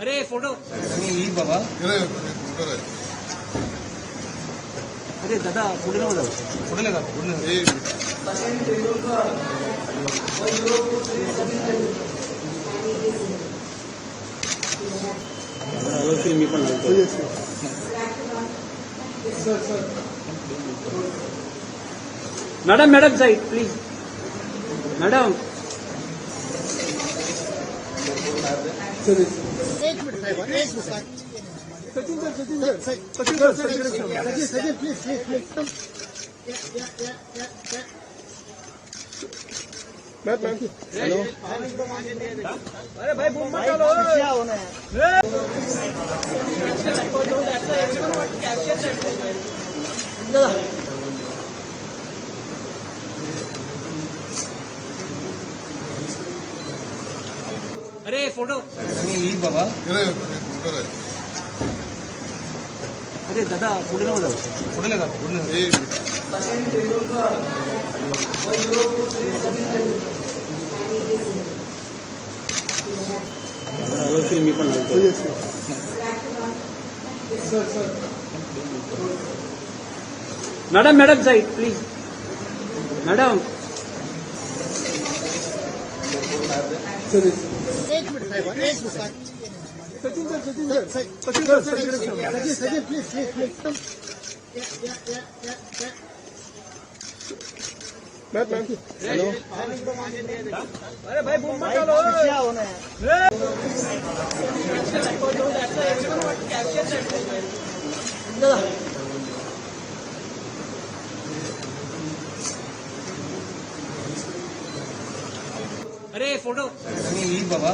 अरे फोटो बाबा अरे दादा पुढे नको जाऊ पुढे लगा पुढे मी पण मॅडम साईड प्लीज मॅडम एक मिनट साहेब सचिन सर प्लीज हेलो अरे भाई बूम मत डालो क्या होना है अरे फोटो बाबा अरे दादा पुढे नको जाऊ पुढे लगा पुढे मी पण मॅडम साईड प्लीज मॅडम एक मिनट साहेब सचिन सर प्लीज हेलो अरे भाई बूम मत डालो क्या होना है अरे फोटो बाबा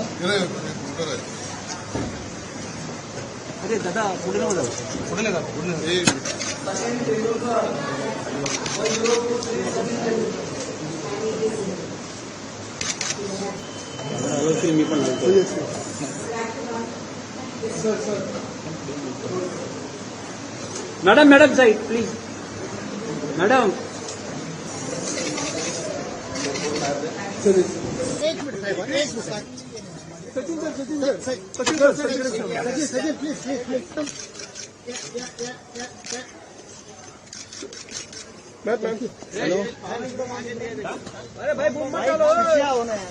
अरे दादा पुढे नको जाऊ पुढे लगा पुढे मी पण मॅडम साईड प्लीज मॅडम एक मिनट साहेब सचिन प्लीज हेलो अरे भाई बूम मत डालो क्या होना है